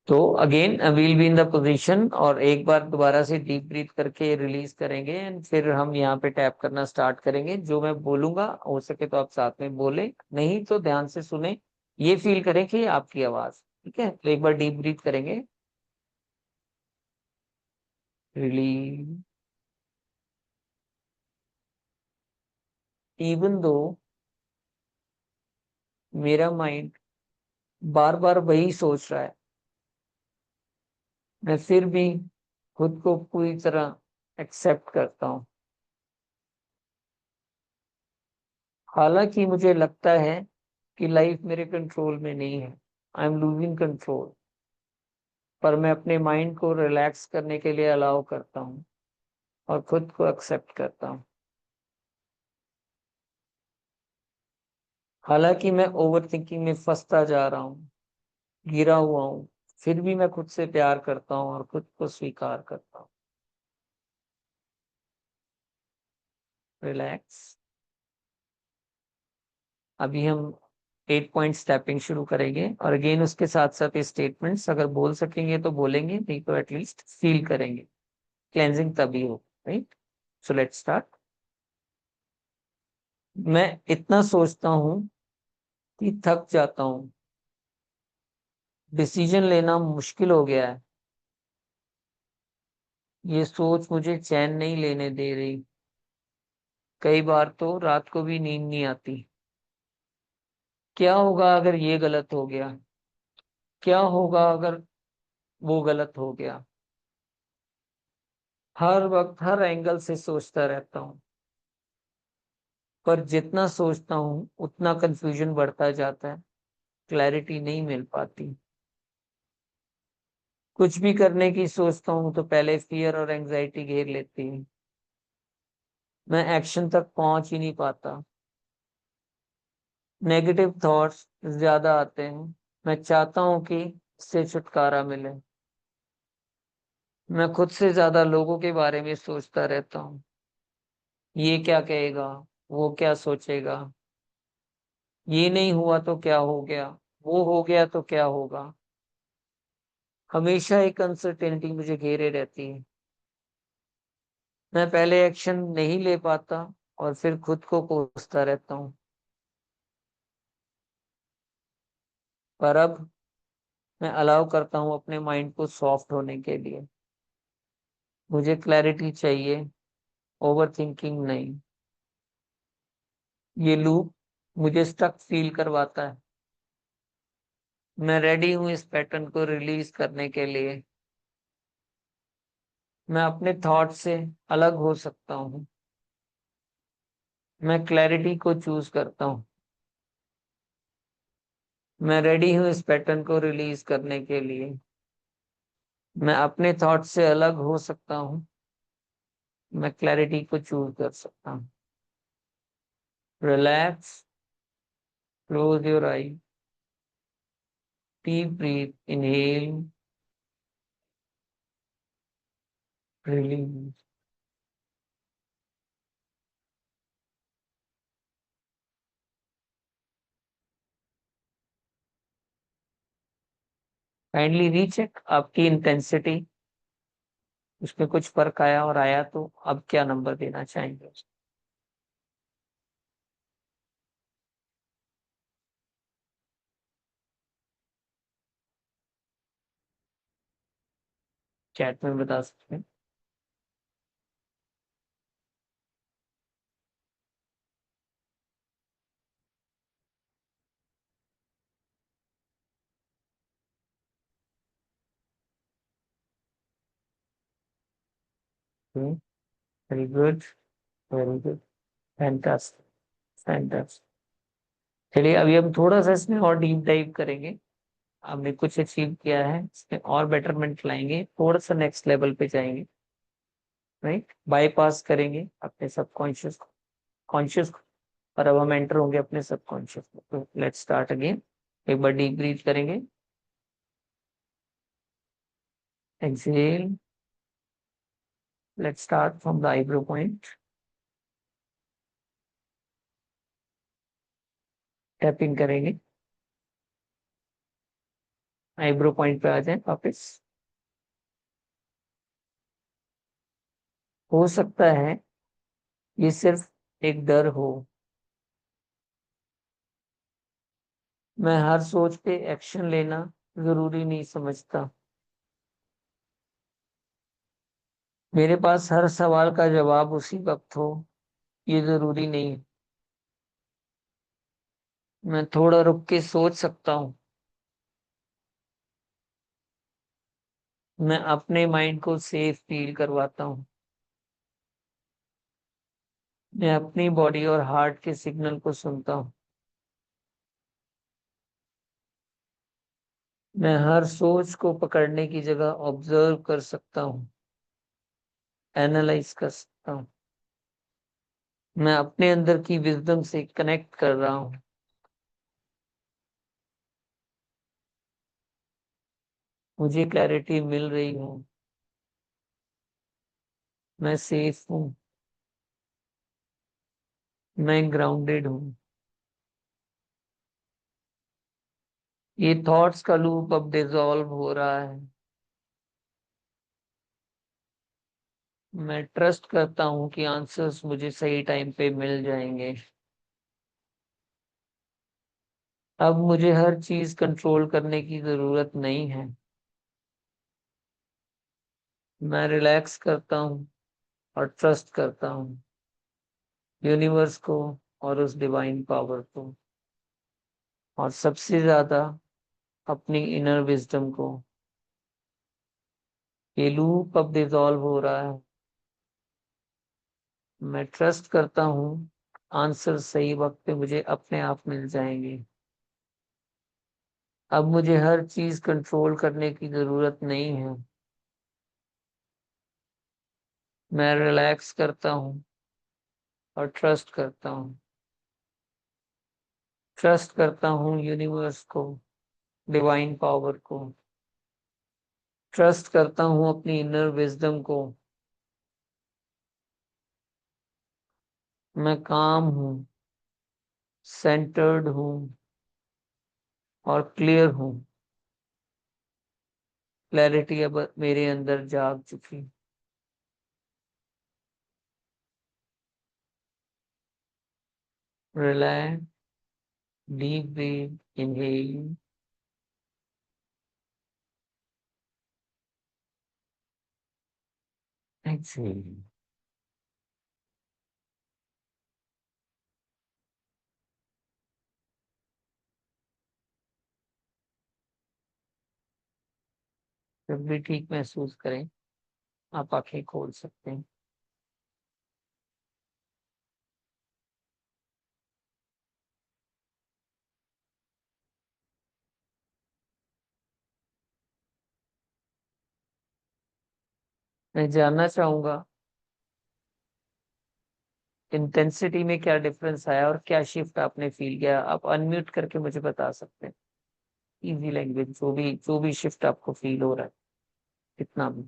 तो again we'll be in the position, और एक बार दोबारा से डीप ब्रीथ करके रिलीज करेंगे, एंड फिर हम यहाँ पे टैप करना स्टार्ट करेंगे। जो मैं बोलूंगा हो सके तो आप साथ में बोले, नहीं तो ध्यान से सुने, ये फील करें कि आपकी आवाज। ठीक है, तो एक बार डीप ब्रीथ करेंगे। रिलीज। इवन दो मेरा माइंड बार बार वही सोच रहा है, मैं फिर भी खुद को पूरी तरह एक्सेप्ट करता हूँ। हालांकि मुझे लगता है कि लाइफ मेरे कंट्रोल में नहीं है, आई एम लूजिंग कंट्रोल, पर मैं अपने माइंड को रिलैक्स करने के लिए अलाउ करता हूँ और खुद को एक्सेप्ट करता हूँ। हालांकि मैं ओवर थिंकिंग में फंसता जा रहा हूँ, गिरा हुआ हूँ, फिर भी मैं खुद से प्यार करता हूँ और खुद को स्वीकार करता हूँ। रिलैक्स। अभी हम 8 पॉइंट स्टेपिंग शुरू करेंगे, और अगेन उसके साथ साथ ये स्टेटमेंट्स अगर बोल सकेंगे तो बोलेंगे, नहीं तो एटलीस्ट फील करेंगे। क्लेंजिंग तभी हो, राइट? So let's start. मैं इतना सोचता हूँ कि थक जाता हूँ, डिसीजन लेना मुश्किल हो गया है, ये सोच मुझे चैन नहीं लेने दे रही, कई बार तो रात को भी नींद नहीं आती। क्या होगा अगर ये गलत हो गया? क्या होगा अगर वो गलत हो गया? हर वक्त हर एंगल से सोचता रहता हूँ, पर जितना सोचता हूँ उतना कंफ्यूजन बढ़ता जाता है, क्लैरिटी नहीं मिल पाती। कुछ भी करने की सोचता हूँ तो पहले फियर और एंजाइटी घेर लेती है, मैं एक्शन तक पहुंच ही नहीं पाता। नेगेटिव थॉट्स ज्यादा आते हैं, मैं चाहता हूँ कि इससे छुटकारा मिले। मैं खुद से ज्यादा लोगों के बारे में सोचता रहता हूँ, ये क्या कहेगा, वो क्या सोचेगा, ये नहीं हुआ तो क्या हो गया, वो हो गया तो क्या होगा। हमेशा एक अनसर्टेनिटी मुझे घेरे रहती है, मैं पहले एक्शन नहीं ले पाता और फिर खुद को कोसता रहता हूँ। पर अब मैं अलाउ करता हूँ अपने माइंड को सॉफ्ट होने के लिए। मुझे क्लैरिटी चाहिए, ओवर थिंकिंग नहीं। ये लूप मुझे स्टक फील करवाता है, मैं रेडी हूँ इस पैटर्न को रिलीज करने के लिए। मैं अपने थॉट से अलग हो सकता हूँ, मैं क्लैरिटी को चूज करता हूँ। मैं रेडी हूँ इस पैटर्न को रिलीज करने के लिए। मैं अपने थॉट से अलग हो सकता हूँ, मैं क्लैरिटी को चूज कर सकता हूँ। Relax, close your I, deep breath, inhale, release. Kindly recheck आपकी इंटेंसिटी, उसमें कुछ फर्क आया, और आया तो अब क्या नंबर देना चाहेंगे? चैट में बता सकते हैं। Very good, very good, fantastic, fantastic. चलिए अभी हम थोड़ा सा इसमें और डीप डाइव करेंगे। हमने कुछ अचीव किया है, इसमें और बेटरमेंट लाएंगे, थोड़ा सा नेक्स्ट लेवल पे जाएंगे, राइट? बाईपास करेंगे अपने सबकॉन्शियस को, कॉन्शियस को, और अब हम एंटर होंगे अपने सबकॉन्शियस में। तो लेट्स स्टार्ट अगेन। एक बार डीप ब्रीथ करेंगे, exhale, let's start from the eyebrow point, tapping करेंगे, आईब्रो पॉइंट पे आ जाए वापस। हो सकता है ये सिर्फ एक डर हो, मैं हर सोच पे एक्शन लेना जरूरी नहीं समझता, मेरे पास हर सवाल का जवाब उसी वक्त हो, ये जरूरी नहीं है, मैं थोड़ा रुक के सोच सकता हूँ, मैं अपने माइंड को सेफ फील करवाता हूँ, मैं अपनी बॉडी और हार्ट के सिग्नल को सुनता हूँ, मैं हर सोच को पकड़ने की जगह ऑब्जर्व कर सकता हूँ, एनालाइज कर सकता हूँ, मैं अपने अंदर की विजडम से कनेक्ट कर रहा हूँ, मुझे क्लैरिटी मिल रही हूँ, मैं सेफ हूँ, मैं ग्राउंडेड हूँ। ये थॉट्स का लूप अब डिसॉल्व हो रहा है, मैं ट्रस्ट करता हूँ कि आंसर्स मुझे सही टाइम पे मिल जाएंगे। अब मुझे हर चीज कंट्रोल करने की जरूरत नहीं है, मैं रिलैक्स करता हूँ और ट्रस्ट करता हूँ यूनिवर्स को और उस डिवाइन पावर को, और सबसे ज्यादा अपनी इनर विजडम को। ये लूप अब डिसॉल्व हो रहा है, मैं ट्रस्ट करता हूँ आंसर सही वक्त पे मुझे अपने आप मिल जाएंगे। अब मुझे हर चीज कंट्रोल करने की जरूरत नहीं है, मैं रिलैक्स करता हूँ और ट्रस्ट करता हूँ, ट्रस्ट करता हूँ यूनिवर्स को, डिवाइन पावर को, ट्रस्ट करता हूँ अपनी इनर विजडम को। मैं काम हूँ, सेंटर्ड हूँ और क्लियर हूँ, क्लैरिटी अब मेरे अंदर जाग चुकी। Relax, deep breath, inhale, exhale. जब भी ठीक महसूस करें आप आंखें खोल सकते हैं। मैं जानना चाहूंगा इंटेंसिटी में क्या डिफरेंस आया और क्या शिफ्ट आपने फील किया, आप अनम्यूट करके मुझे बता सकते हैं। इजी लैंग्वेज, जो भी शिफ्ट आपको फील हो रहा है, कितना भी।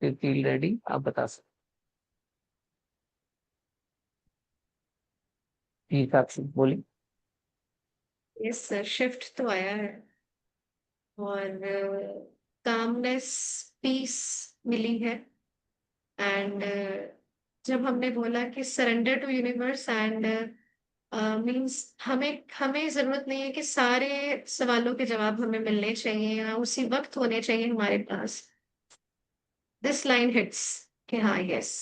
यू फील रेडी, आप बता सकते। जी साक्षी बोलिए। यस सर, शिफ्ट तो आया है और कामनेस, पीस मिली है। एंड जब हमने बोला कि surrender to universe and means हमें हमें जरूरत नहीं है कि सारे सवालों के जवाब हमें मिलने चाहिए या उसी वक्त होने चाहिए हमारे पास। दिस लाइन हिट्स कि हाँ यस।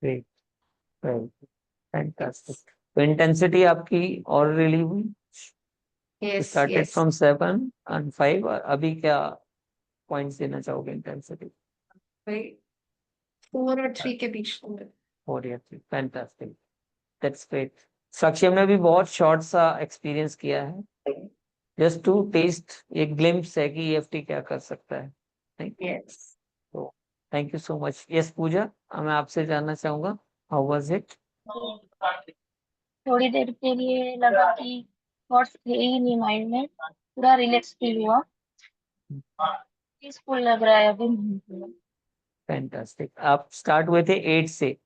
Great, fantastic. तो इंटेंसिटी आपकी और रिलीव हुई, yes started yes. From 7 and 5, और अभी क्या पॉइंट्स देना चाहोगे इंटेंसिटी? भाई 4 और 3 के बीच में। 4 या 3, फैंटास्टिक, दैट्स ग्रेट। साक्षी हमने अभी बहुत शॉर्ट सा एक्सपीरियंस किया है, जस्ट टू टेस्ट, एक ग्लिम्प्स है कि ईएफटी क्या कर सकता है, नहीं? यस। तो thank you so much. Yes Pooja, मैं आपसे जानना चाहूंगा, हाउ वाज इट? थोड़ी देर के लिए लगा कि थॉट्स थे ही नहीं माइंड में, पूरा रिलैक्स फील हुआ, पीसफुल लग रहा है अभी mind में। फैंटास्टिक। आप स्टार्ट हुए थे 8 से,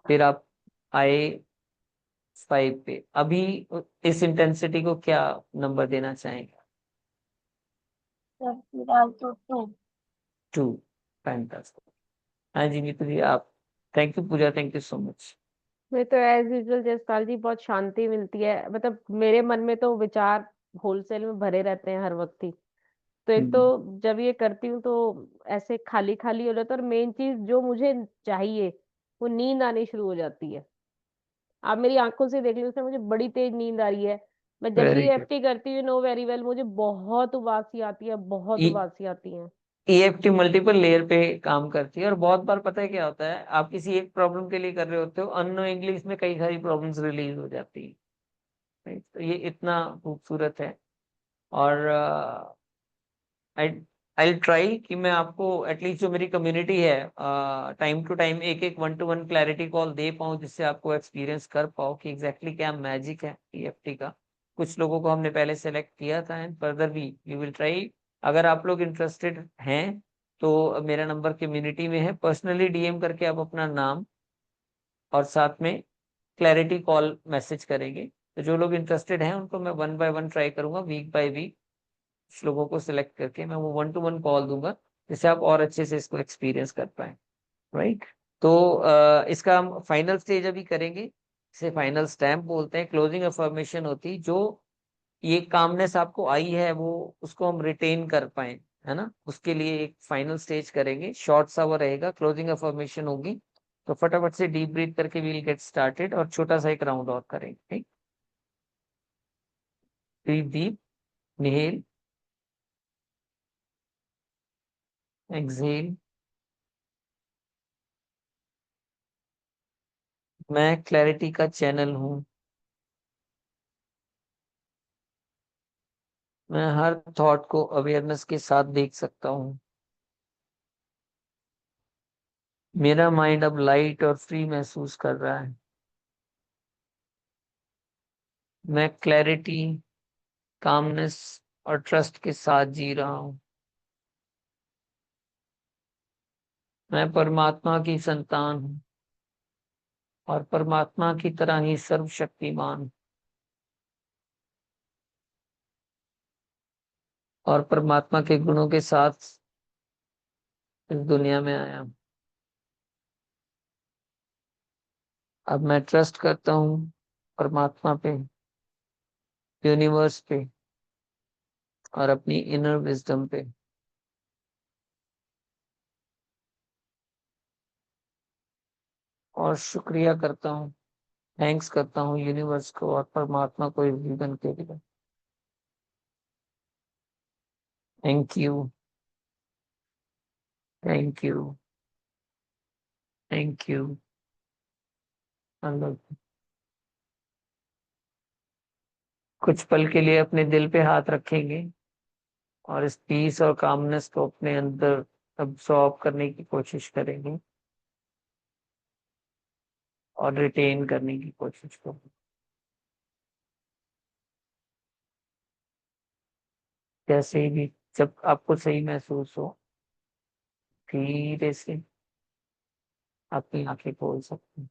फिर आप आए 5 पे, अभी इस इंटेंसिटी को क्या नंबर देना चाहेंगे? तब फिलहाल तो 2। 2, फैंटास्टिक। हाँ जी नीतू जी आप। Thank you Pooja, thank you so much. मैं तो एज यूजुअल जयपाल जी, बहुत शांति मिलती है। मतलब मेरे मन में तो विचार होलसेल में भरे रहते हैं हर वक्त ही। तो एक तो जब ये करती हूँ तो ऐसे खाली खाली हो जाता है, और मेन चीज जो मुझे चाहिए वो नींद आनी शुरू हो जाती है। आप मेरी आंखों से देख लो, उसमें मुझे बड़ी तेज नींद आ रही है। मैं जब भी वेरी गुड। एफटी करती हूँ, नो वेरी वेल, मुझे बहुत उबासी आती है, बहुत उबासी आती है। ईएफटी मल्टीपल लेयर पे काम करती है, और बहुत बार पता है क्या होता है, आप किसी एक प्रॉब्लम के लिए कर रहे होते हो, अननोइंगली इसमें कई सारी प्रॉब्लम्स रिलीज हो जाती है, right? तो ये इतना खूबसूरत है। और आई आई ट्राई कि मैं आपको एटलीस्ट जो मेरी कम्युनिटी है टाइम टू टाइम एक एक 1-to-1 क्लैरिटी कॉल दे पाऊँ, जिससे आपको एक्सपीरियंस कर पाओ कि एग्जैक्टली क्या मैजिक है ईएफटी का। कुछ लोगों को हमने पहले सेलेक्ट किया था, एंड फर्दर भी वी विल ट्राई। अगर आप लोग इंटरेस्टेड हैं तो मेरा नंबर कम्युनिटी में है, पर्सनली डीएम करके आप अपना नाम और साथ में क्लैरिटी कॉल मैसेज करेंगे। तो जो लोग इंटरेस्टेड हैं उनको मैं 1 by 1 ट्राई करूंगा, वीक बाय वीक कुछ लोगों को सिलेक्ट करके मैं वो 1-to-1 कॉल दूंगा, जिससे आप और अच्छे से इसको एक्सपीरियंस कर पाए, राइट? तो इसका हम फाइनल स्टेज अभी करेंगे, इसे फाइनल स्टैम्प बोलते हैं, क्लोजिंग अफर्मेशन होती है। जो ये कामनेस आपको आई है वो उसको हम रिटेन कर पाए, है ना, उसके लिए एक फाइनल स्टेज करेंगे, शॉर्ट सा वो रहेगा, क्लोजिंग अफर्मेशन होगी। तो फटाफट से डीप ब्रीथ करके वील गेट स्टार्टेड, और छोटा सा एक राउंड और करेंगे, ठीक? Breathe deep, inhale, exhale. मैं क्लैरिटी का चैनल हूँ, मैं हर थॉट को अवेयरनेस के साथ देख सकता हूँ। मेरा माइंड अब लाइट और फ्री महसूस कर रहा है। मैं क्लैरिटी, कामनेस और ट्रस्ट के साथ जी रहा हूँ। मैं परमात्मा की संतान हूँ, और परमात्मा की तरह ही सर्वशक्तिमान हूँ, और परमात्मा के गुणों के साथ इस दुनिया में आया हूँ। अब मैं ट्रस्ट करता हूँ परमात्मा पे, यूनिवर्स पे, और अपनी इनर विजडम पे। और शुक्रिया करता हूँ, थैंक्स करता हूँ यूनिवर्स को और परमात्मा को इस जीवन के लिए। Thank you, thank you, thank you. कुछ पल के लिए अपने दिल पे हाथ रखेंगे, और इस पीस और कामनेस को अपने अंदर अब्सॉर्ब करने की कोशिश करेंगे, और रिटेन करने की कोशिश करेंगे। जैसे भी जब आपको सही महसूस हो, धीरे से अपनी आंखें खोल सकते हैं।